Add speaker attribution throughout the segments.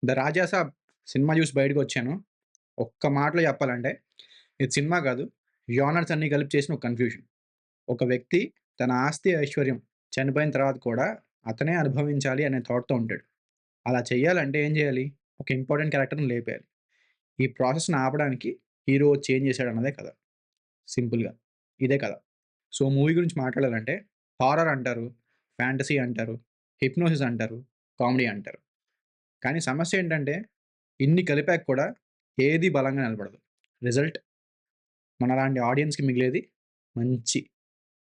Speaker 1: 'The Raja Saab' cinema చూసి బయటకొచ్చాను. ఒక్క మాటలో చెప్పాలంటే, ఇది సినిమా కాదు. జానర్స్ అన్నీ కలిపి చేసిన ఒక కన్‌ఫ్యూజన్. ఒక వ్యక్తి తన ఆస్తి, ఐశ్వర్యం చనిపోయిన తర్వాత కూడా అతనే అనుభవించాలి అనే థాట్‌తో ఉంటాడు. అలా చేయాలంటే ఏం చేయాలి? ఒక ఇంపార్టెంట్ క్యారెక్టర్‌ని లేపేయాలి. ఈ ప్రాసెస్‌ని ఆపడానికి హీరో వచ్చి ఏం చేశాడన్నదే కథ. సింపుల్‌గా. ఇదే కథ. సో, మూవీ గురించి మాట్లాడాలంటే హారర్ అంటారు, ఫ్యాంటసీ అంటారు, హిప్నోసిస్ అంటారు, కామెడీ అంటారు. కానీ సమస్యేంటంటే, ఇన్ని కలిపాక కూడా ఏది బలంగా నిలబడదు. రిజల్ట్ మనలాంటి ఆడియన్స్‌కి మిగిలేది మంచి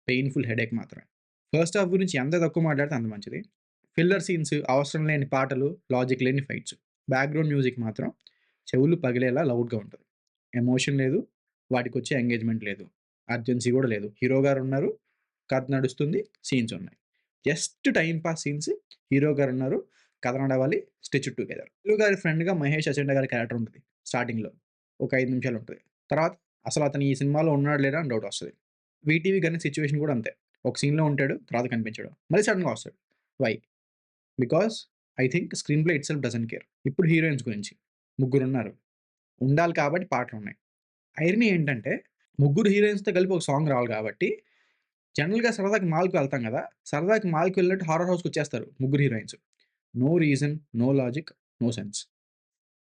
Speaker 1: పెయిన్‌ఫుల్ హెడేక్ మాత్రమే. ఫస్ట్ హాఫ్ గురించి ఎంత తక్కువ మాట్లాడితే అంత మంచిది. ఫిల్లర్ సీన్స్, అవసరం లేని పాటలు, లాజిక్ లేని ఫైట్స్. బ్యాక్‌గ్రౌండ్ మ్యూజిక్ మాత్రం చెవులు పగిలేలా లౌడ్‌గా ఉంటది. ఎమోషన్ లేదు, వాటికొచ్చే ఎంగేజ్‌మెంట్ లేదు. అర్జెన్సీ గూడా లేదు. హీరో గారున్నారు, కథ నడుస్తుంది, సీన్స్ ఉన్నాయి. Just time pass scenes. Hero గారున్నారు, కథ నడవాలి, స్టిచ్ టుగెదర్. హీరో గారి ఫ్రెండ్‌గా మహేష్ అచండా గారి క్యారెక్టర్ ఉంటది స్టార్టింగ్‌లో. ఒక 5 నిమిషాలు ఉంటది. తర్వాత అసలు అతను ఈ సినిమాలో ఉన్నాడా లేడా అని డౌట్ వస్తది. వీటీవీ గణేష్ సిట్యుయేషన్ కూడా అంతే. ఒక సీన్‌లో ఉంటాడు, తర్వాత కనిపించడు. మళ్ళీ సడెన్‌గా వస్తాడు. Why? Because I think screenplay itself doesn't care. ఇప్పుడు హీరోయిన్స్ గురించి. ముగ్గురున్నారు. ఉండాలి కాబట్టి పాటలున్నాయి. ఐరనీ ఏంటంటే, ముగ్గురు హీరోయిన్స్‌తో కలిపి ఒక సాంగ్ రావాలి కాబట్టి, జనరల్‌గా సరదాకి మాల్‌కి వెళ్తాం గదా! సరదాకి మాల్‌కి వెళ్ళినట్టు హారర్ హౌస్‌కొచ్చేస్తారు ముగ్గురు heroines. No reason, no logic, no sense.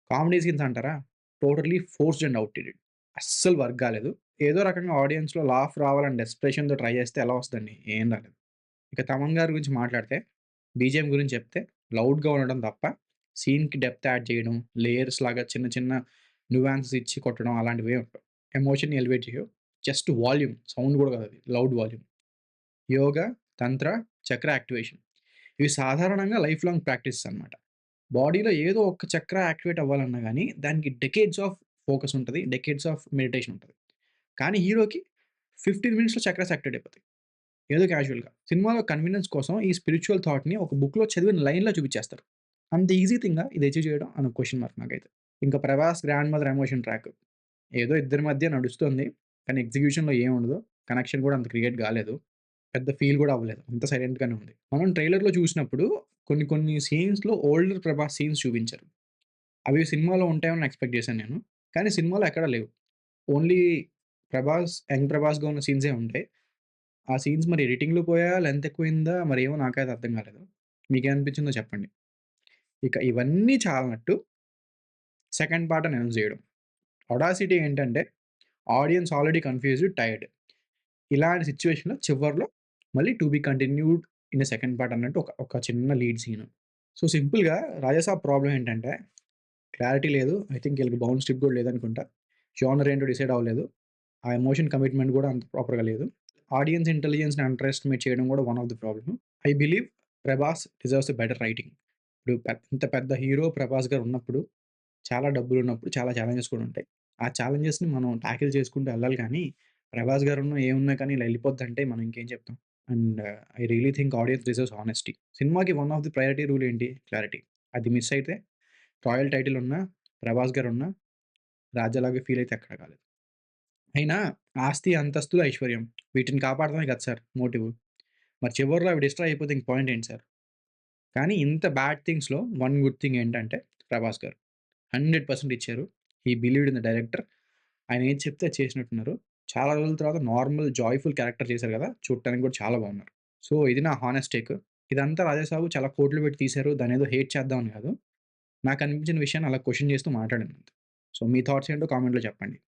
Speaker 1: Comedy scenes అంటారా? Totally forced and outdated. అస్సలు వర్క్ కాలేదు. ఏదో రకంగా ఆడియన్స్‌లో లాఫ్ రావాలని డెస్పరేషన్‌తో ట్రై చేస్తే ఎలా వస్తదండి? ఏం రాలేదు. ఇక తమన్ గారి గురించి మాట్లాడితే, బీజీఎం గురించి చెప్తే లౌడ్‌గా ఉండడం తప్ప, సీన్‌కి డెప్త్ యాడ్ చేయడం, లేయర్స్ లాగా చిన్న చిన్న నువాన్సెస్ ఇచ్చి కొట్టడం అలాంటివేం ఉండవు. ఎమోషన్‌ని ఎలివేట్ చేయవు. జస్ట్ వాల్యూమ్, సౌండ్ కూడా కాదది. Loud volume. యోగా, తంత్ర, చక్ర యాక్టివేషన్. ఇవి సాధారణంగా లైఫ్ లాంగ్ ప్రాక్టీసెస్ అన్నమాట. బాడీలో ఏదో ఒక చక్ర యాక్టివేట్ అవ్వాలన్నా గాని, దానికి డెకేడ్స్ ఆఫ్ ఫోకస్ ఉంటది. డెకేడ్స్ ఆఫ్ మెడిటేషన్ ఉంటది. కానీ హీరోకి 15 మినిట్స్‌లో చక్రాస్ యాక్టివేట్ అయిపోతాయి. ఏదో క్యాజువల్‌గా. సినిమాలో కన్వీనియన్స్ కోసం ఈ స్పిరిచ్యువల్ థాట్‌ని ఒక బుక్‌లో చదివిన లైన్‌లో చూపించేస్తారు. అంత ఈజీ థింగా ఇది అచీవ్ చేయడం అని ఒక క్వెషన్ మార్క్ నాకైతే. ఇంకా 'Prabhas grand mother' emotion track. ఏదో ఇద్దరి మధ్య నడుస్తుంది. కానీ ఎగ్జిక్యూషన్‌లో ఏముండదు. కనెక్షన్ కూడా అంత క్రియేట్ కాలేదు. పెద్ద ఫీల్ కూడా అవ్వలేదు. అంతా సైలెంట్‌గానే ఉంది. మనం ట్రైలర్‌లో చూసినప్పుడు కొన్ని కొన్ని సీన్స్‌లో ఓల్డర్ 'ప్రభాస్' సీన్స్ చూపించారు. అవి సినిమాలో ఉంటాయని ఎక్స్‌పెక్ట్ చేశాను నేను. కానీ సినిమాలో ఎక్కడా లేవు. ఓన్లీ 'యంగ్ ప్రభాస్‌గా ఉన్న సీన్సే ఉంటాయి. ఆ సీన్స్ మరి ఎడిటింగ్‌లో పోయాయా? లెంత్ ఎక్కువైందా? మరేమో నాకైతే అర్థం కాలేదు. మీకేమనిపించిందో చెప్పండి. ఇక ఇవన్నీ చాలనట్టు సెకండ్ పార్ట్ అనౌన్స్ చేయడం. 'ఒడాసిటీ' ఏంటంటే ఆడియన్స్ ఆల్రెడీ కన్‌ఫ్యూజ్డ్, టైర్డ్. ఇలాంటి సిట్యుయేషన్‌లో చివర్లో మళ్ళీ to be continued in a second part అన్నట్టు ఒక ఒక చిన్న లీడ్ సీన్. సో, సింపుల్‌గా 'రాజసాబ్' ప్రాబ్లమ్ ఏంటంటే క్లారిటీ లేదు. ఐ థింక్ ఈళ్ళకి బౌండ్ స్ట్రిప్ కూడా లేదనుకుంటా. జోనర్ ఏంటో డిసైడ్ అవ్వలేదు. ఆ ఎమోషన్ కమిట్మెంట్ కూడా అంత ప్రాపర్‌గా లేదు. ఆడియన్స్ ఇంటెలిజెన్స్‌ని అండర్ ఎస్టిమేట్ చేయడం కూడా one of the problem. I believe 'Prabhas' deserves a better writing. ఇప్పుడు ఇంత పెద్ద హీరో 'ప్రభాస్' గారు ఉన్నప్పుడు, చాలా డబ్బులున్నప్పుడు చాలా ఛాలెంజెస్ కూడా ఉంటాయి. ఆ ఛాలెంజెస్‌ని మనం టాకిల్ చేసుకుంటూ ఎళ్ళాలి కానీ, 'ప్రభాస్' గారున్న ఏమున్నా కానీ ఇలా ఎళ్ళిపోద్దంటే మనం ఇంకేం చెప్తాం. And I really think audience deserves honesty. సినిమాకి one of the priority rule ఏంటి? క్లారిటీ. అది మిస్ అయితే రాయల్ టైటిల్ ఉన్నా, 'ప్రభాస్' గారున్నా రాజాలాగా ఫీల్ అయితే ఎక్కడ కాలేదు. అయినా ఆస్తి, అంతస్తులు, ఐశ్వర్యం వీటిని కాపాడడమే కదా సార్ మోటివ్. మరి చివర్లో అవి డిస్ట్రాయ్ అయిపోతే ఇంక పాయింట్ ఏంటి సార్? కానీ ఇంత బ్యాడ్ థింగ్స్‌లో వన్ గుడ్ థింగ్ ఏంటంటే 'ప్రభాస్' గారు 100% ఇచ్చారు. హి బిలీవ్డ్ ఇన్ ద డైరెక్టర్. ఆయన ఏది చెప్తే అది చేసినట్టున్నారు. చాలా రోజుల తర్వాత నార్మల్ జాయ్‌ఫుల్ క్యారెక్టర్ చేశారు కదా! చూడటానికి కూడా చాలా బాగున్నారు. సో, ఇది నా హానెస్ట్ టేక్. ఇదంతా రాజాసాబు చాలా కోట్లు పెట్టి తీశారు. దాన్నేదో హేట్ చేద్దాం అని కాదు. నాకనిపించిన విషయాన్ని అలా క్వెషన్ చేస్తూ మాట్లాడాను అంతే. సో, మీ థాట్స్ ఏంటో కామెంట్‌లో చెప్పండి.